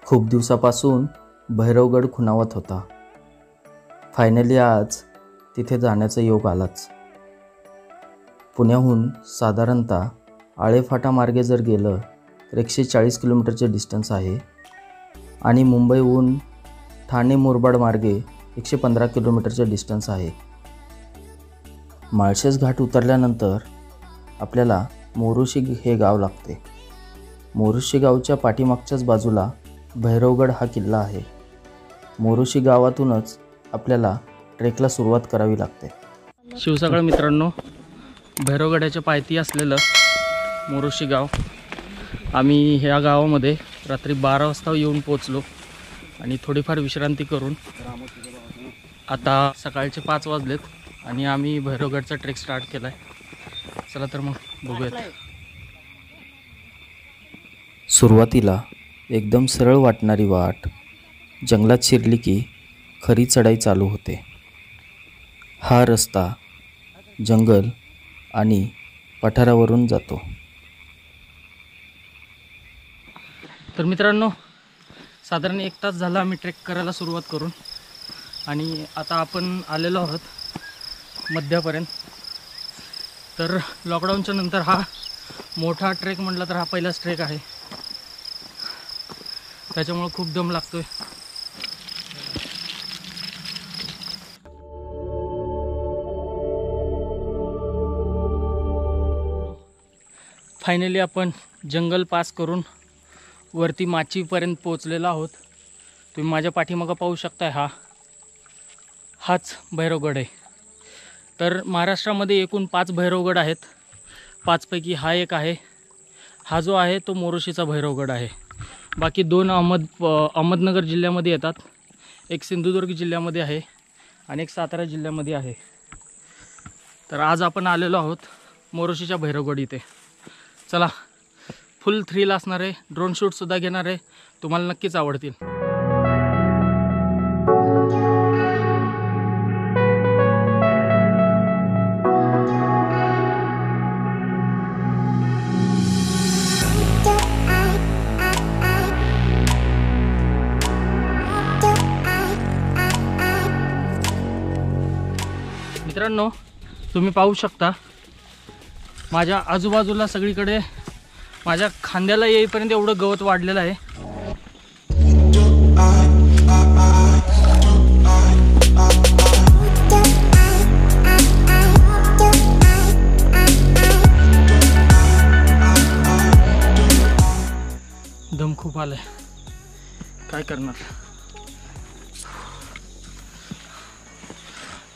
खूप दिवसापासून भैरवगड खुणावत होता. फायनली आज तिथे जाण्याचा योग आलाच. पुण्याहून साधारणतः आळेफाटा मार्गे जर गेलं तर 140 किलोमीटरचे डिस्टन्स आहे आणि मुंबईहून ठाणे मुरबाड मार्गे 115 किलोमीटरचे डिस्टन्स आहे. माळशेज घाट उतरल्यानंतर आपल्याला मोरुशी हे गाव लागते. मोरुशी गावच्या पाठीमागच्याच बाजूला भैरवगड हा किल्ला आहे. मोरुशी गावातूनच आपल्याला ट्रेकला सुरुवात करावी लागते. शिवसकाळ मित्रांनो, भैरवगडाच्या पायथ्याशी असलेलं मोरुशी गाव. आम्ही ह्या गावामध्ये रात्री 12 वाजता येऊन पोचलो आणि थोडीफार विश्रांती करून आता सकाळचे 5 वाजलेत आणि आम्ही भैरवगडचा ट्रेक स्टार्ट केला आहे. चला तर मग बघूयात. सुरुवातीला एकदम सरळ वाटणारी वाट जंगलात शिरली की खरी चढाई चालू होते. हा रस्ता जंगल आणि पठारावरून जातो. तर मित्रांनो, साधारण 1 तास झाला आम्ही ट्रेक करायला सुरुवात करून आणि आता आपण आलेलो आहोत मध्यापर्यंत. तर लॉकडाऊनच्या नंतर हा मोठा ट्रेक म्हटला तर हा पहिलाच ट्रेक आहे, त्याच्यामुळे खूप दम लागतोय. फायनली आपण जंगल पास करून वरती माचीपर्यंत पोहोचलेलो आहोत. तुम्ही माझ्या पाठीमागं पाहू शकताय, हाच भैरवगड आहे. तर महाराष्ट्रामध्ये एकूण 5 भैरवगड आहेत. 5 पैकी हा एक आहे. हा जो आहे तो मोरुशीचा भैरवगड आहे. बाकी 2 अहमदनगर जिल्ह्यामध्ये येतात. एक सिंधुदुर्ग जिल्ह्यामध्ये आहे आणि एक सातारा जिल्ह्यामध्ये आहे. तर आज आपण आलेलो आहोत मोरुशीच्या भैरवगड इथे. चला, फुल थ्रिल असणार आहे. ड्रोन शूटसुद्धा घेणार आहे, तुम्हाला नक्कीच आवडतील. मित्रांनो, तुम्ही पाहू शकता माझ्या आजूबाजूला सगळीकडे माझ्या खांद्याला येईपर्यंत एवढं गवत वाढलेलं आहे. दम खूप आलाय, काय करणार.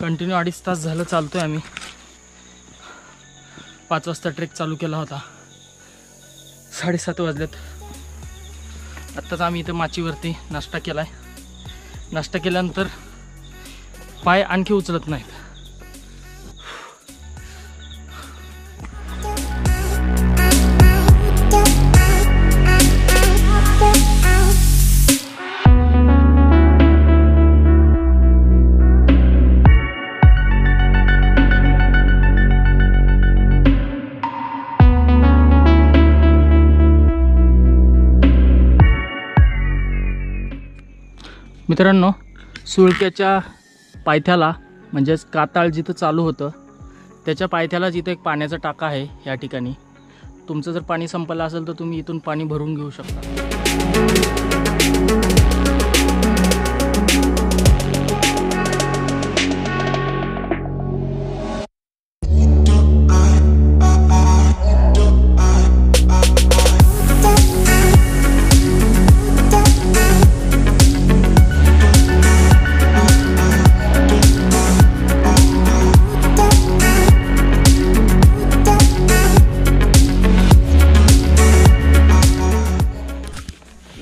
कंटिन्यू 2.5 तास झालं चालतोय आम्ही. 5 वाजता ट्रेक चालू केला होता. 7:30 वाजलेत. आत्ताच आम्ही इथं माचीवरती नाश्ता केला आहे. नाश्ता केल्यानंतर पाय आणखी उचलत नाहीत. मित्रांनो, सुळक्याच्या पायथ्याला म्हणजेच काताळ जिथं चालू होतं त्याच्या पायथ्याला जिथं एक पाण्याचा टाका आहे. या ठिकाणी तुमचं जर पाणी संपलं असेल तर तुम्ही इथून पाणी भरून घेऊ शकता.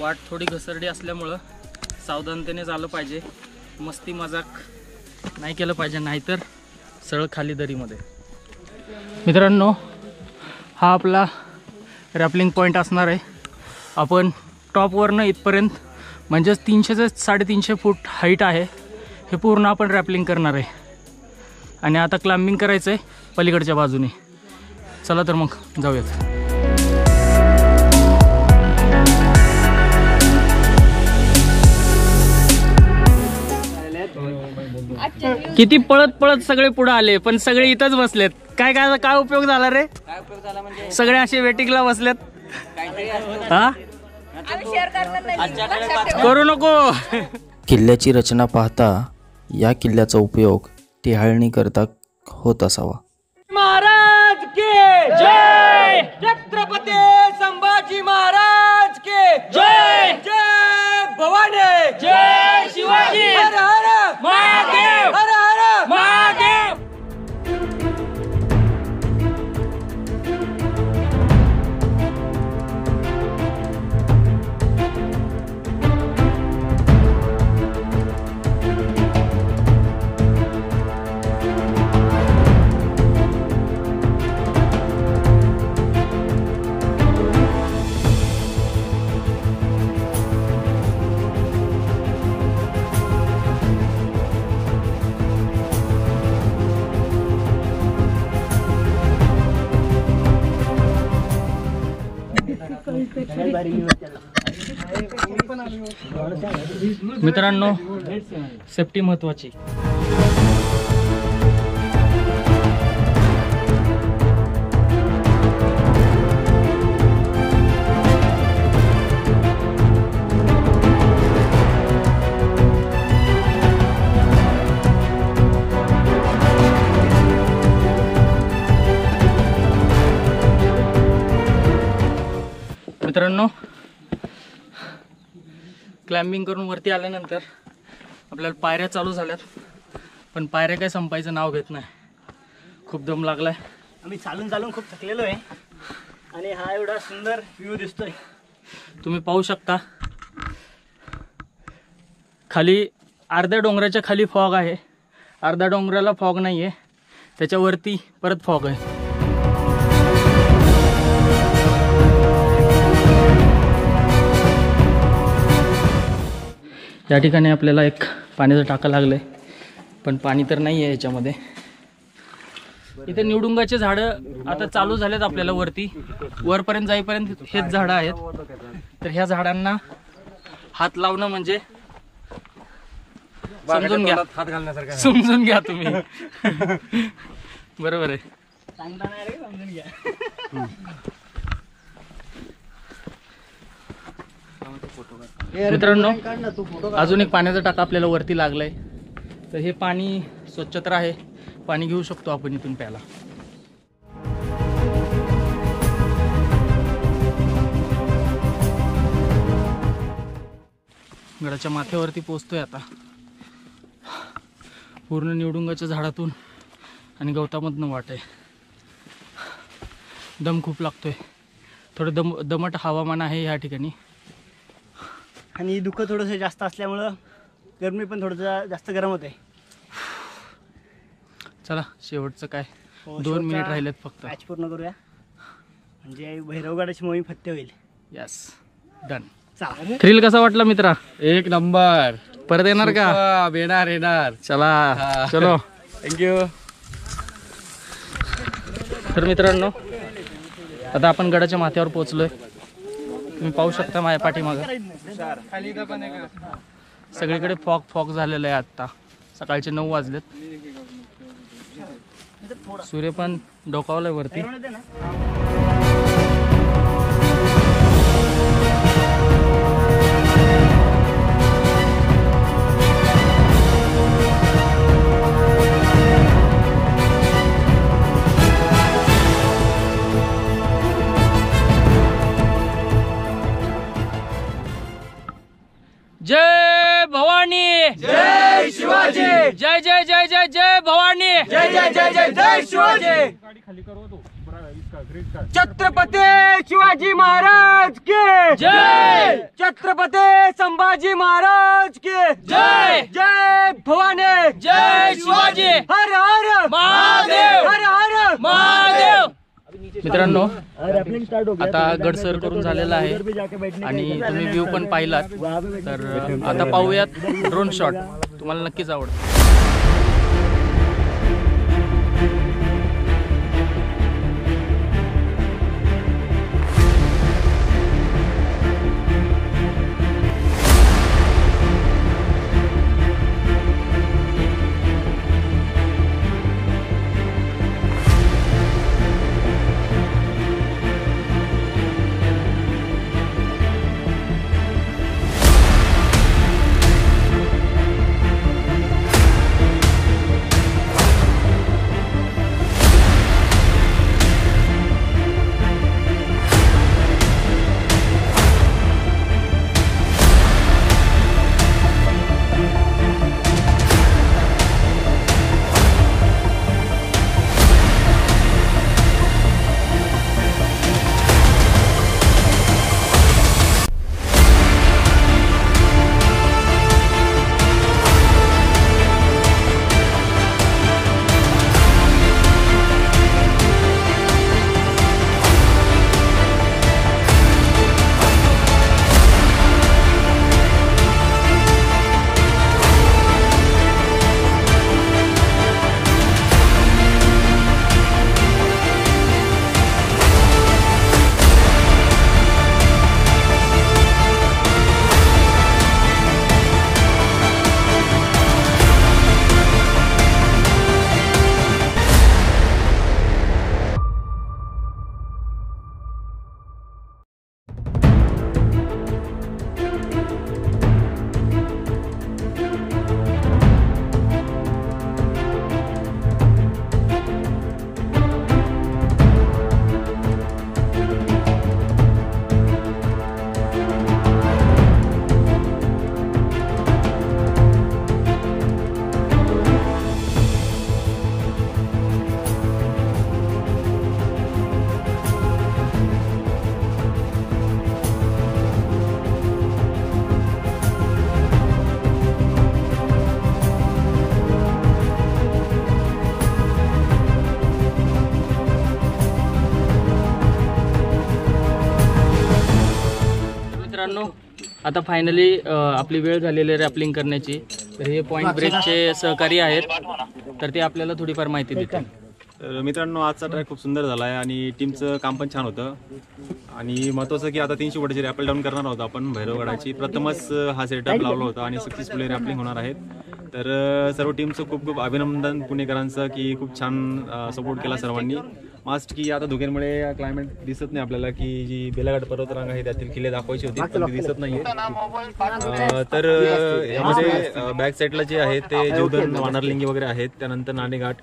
वाट थोडी घसरडी असल्यामुळं सावधानतेने झालं पाहिजे. मस्ती मजाक नाही केलं पाहिजे, नाहीतर सरळ खाली दरीमध्ये. मित्रांनो, हा आपला रॅपलिंग पॉईंट असणार आहे. आपण टॉपवरनं इथपर्यंत म्हणजेच 300 ते 350 फूट हाईट आहे. हे पूर्ण आपण रॅपलिंग करणार आहे आणि आता क्लाइम्बिंग करायचं आहे पलीकडच्या बाजूने. चला तर मग जाऊयात. किती पळत पळत सगळे पुढे आले, पण सगळे इथंच बसलेत. काय काय काय उपयोग झाला रे? काय उपयोग झाला म्हणजे सगळे असे वेटिंगला बसलेत. हा करू नको. किल्ल्याची रचना पाहता या किल्ल्याचा उपयोग टिहाळणी करता होत असावा. महाराज के जय, छत्रपती संभाजी महाराज के जय, जय भवानी, जय शिवाजी, हर हर महादेव, हर हर महादेव. मित्रांनो, सेफ्टी महत्वाची. मित्रांनो, क्लाइम्बिंग करून वरती आल्यानंतर आपल्याला पायऱ्या चालू झाल्यात, पण पायऱ्या काय संपायचं नाव घेत नाही. खूप दम लागलाय. आम्ही चालून चालून खूप थकलेलो आहे आणि हा एवढा सुंदर व्ह्यू दिसतोय. तुम्ही पाहू शकता खाली अर्ध्या डोंगराच्या खाली फॉग आहे, अर्ध्या डोंगराला फॉग नाही आहे, त्याच्यावरती परत फॉग आहे. या ठिकाणी आपल्याला एक पाण्याचा टाका लागलाय, पण पाणी तर नाही आहे याच्यामध्ये. इथे निवडुंगाचे झाडं आता चालू झालेत. आपल्याला वरपर्यंत जाईपर्यंत हेच झाडं आहेत. तर ह्या झाडांना हात लावणं म्हणजे समजून घ्या, समजून घ्या तुम्ही. बरोबर आहे. समजून घ्या. मित्रांनो, अजून एक पाण्याचा टाका आपल्याला वरती लागलाय. तर हे पाणी स्वच्छ तर आहे, पाणी घेऊ शकतो आपण इथून प्यायला. गडाच्या माथ्यावरती पोहोचतोय आता. पूर्ण निवडुंगाच्या झाडातून आणि गवतामधनं वाट आहे. दम खूप लागतोय. थोडं दमट हवामान आहे या ठिकाणी आणि दुःख थोडंसं जास्त असल्यामुळं गरमी पण थोडंसं जास्त गरम होते. चला, शेवटचं काय 2 मिनिट राहिलेत फक्त. मॅच पूर्ण करूया म्हणजे भैरवगडाची मोहीम फत्ते होईल. Yes, done. चला. थ्रिल कसा वाटला मित्रा? एक नंबर. परत येणार का? येणार. चला, चलो. थँक्यू. तर मित्रांनो, आता आपण गडाच्या माथ्यावर पोहोचलोय. तुम्ही पाहू शकता माझ्या पाठीमागं सगळीकडे फॉग झालेलं आहे. आत्ता सकाळचे 9 वाजलेत. सूर्य पण डोकावलाय वरती. जय भवानी, जय शिवाजी, जय जय जय जय जय भवानी, जय जय जय जय जय शिवाजी. छत्रपती शिवाजी महाराज के जय, छत्रपती संभाजी महाराज के जय, जय भवानी, जय शिवाजी, हर हर महादेव, हर हर महादेव. मित्रांनो, आता गड सर करून झालेला आहे आणि तुम्ही व्ह्यू पण पाहिलात. तर आता पाहूयात ड्रोन शॉट. तुम्हाला नक्कीच आवडेल. आता फायनली आपली वेळ झालेली आहे रॅपलिंग करण्याची. तर हे पॉईंट ब्रेकचे सहकारी आहेत, तर ते आपल्याला थोडीफार माहिती देतील. तर मित्रांनो, आजचा ट्रॅक खूप सुंदर झाला आहे आणि टीमचं काम पण छान होतं. आणि महत्त्वाचं की आता 300 फुटाची रॅपल डाऊन करणार आहोत आपण भैरवगडाची. प्रथमच हा सेटअप लावला होता आणि सक्सेसफुली रॅपलिंग होणार आहेत. तर सर्व टीमचं खूप खूप अभिनंदन पुणेकरांचं की खूप छान सपोर्ट केला सर्वांनी. मास्ट की आता धुक्यांमुळे क्लायमेट दिसत नाही आपल्याला, की जी बेलाघाट पर्वतरांग आहे त्यातील किल्ले दाखवायचे होते पण ते दिसत नाहीये. तर यामध्ये बॅक साईडला जे आहे ते जीवधन वानरलिंगी वगैरे आहेत. त्यानंतर नाणेघाट,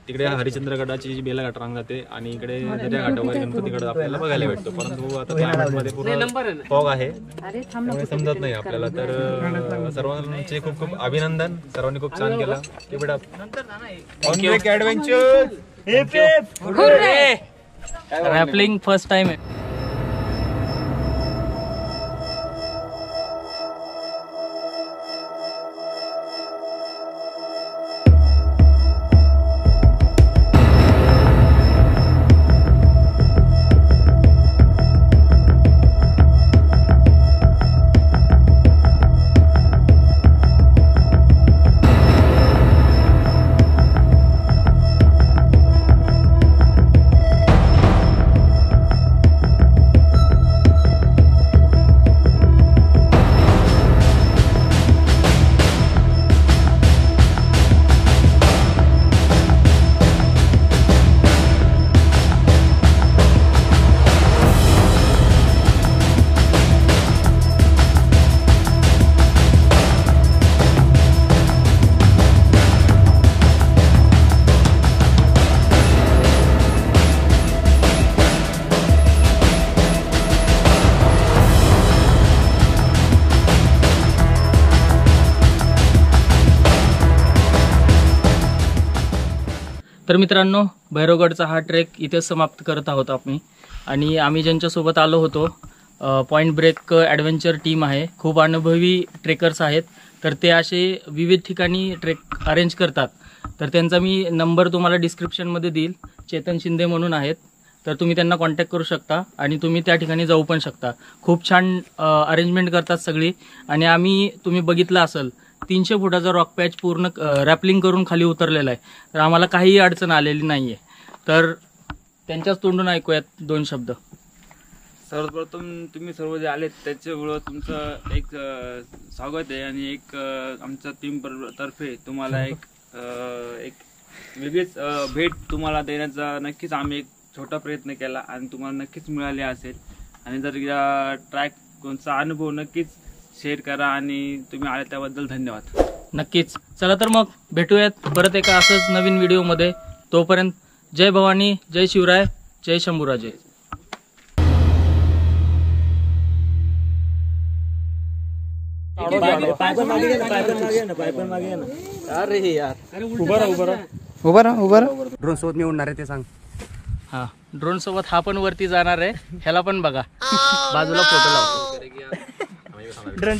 तिकडे हरिश्चंद्रगडाची जी बेलाघाट रांग जाते आणि इकडे दर्याघाट वगैरे गणपतीगड आपल्याला बघायला भेटतो. परंतु आता क्लायमेटमध्ये पूर्ण फॉग आहे त्यामुळे समजत नाही आपल्याला. तर सर्वांचे खूप खूप अभिनंदन, सर्वांनी खूप छान केला. Keep it up. Rappelling first time आहे. तर मित्रांनो, भैरवगडचा हा ट्रेक इथेच समाप्त करत आहोत आम्ही. आणि आम्ही ज्यांच्यासोबत आलो होतो, पॉईंट ब्रेक ॲडव्हेंचर टीम आहे, खूप अनुभवी ट्रेकर्स आहेत. तर ते असे विविध ठिकाणी ट्रेक अरेंज करतात. तर त्यांचा मी नंबर तुम्हाला डिस्क्रिप्शनमध्ये देईल. चेतन शिंदे म्हणून आहेत, तर तुम्ही त्यांना कॉन्टॅक्ट करू शकता आणि तुम्ही त्या ठिकाणी जाऊ पण शकता. खूप छान अरेंजमेंट करतात सगळी. आणि आम्ही, तुम्ही बघितलं असेल, 300 फुटाचा रॉक पॅच पूर्ण रॅपलिंग करून खाली उतरलेला आहे. तर आम्हाला काहीही अडचण आलेली नाही आहे. तर त्यांच्याच तोंडून ऐकूयात 2 शब्द. सर्वप्रथम तुम्ही सर्व जे आलेत त्याच्यामुळं तुमचं एक स्वागत आहे. आणि एक आमच्या टीम तर्फे तुम्हाला एक वेगळीच भेट तुम्हाला देण्याचा नक्कीच आम्ही एक छोटा प्रयत्न केला आणि तुम्हाला नक्कीच मिळाले असेल. आणि जर या ट्रॅकचा अनुभव नक्कीच शेअर करा आणि तुम्ही आले त्याबद्दल धन्यवाद. नक्कीच. चला तर मग भेटूयात परत एका असंच नवीन व्हिडिओमध्ये. तोपर्यंत जय भवानी, जय शिवराय, जय शंभूराजे. ड्रोन सोबत मी उडणार आहे ते सांग. हा, ड्रोन सोबत हा पण वरती जाणार आहे. ह्याला पण बघा, बाजूला फोटो लावतो. ड्रोन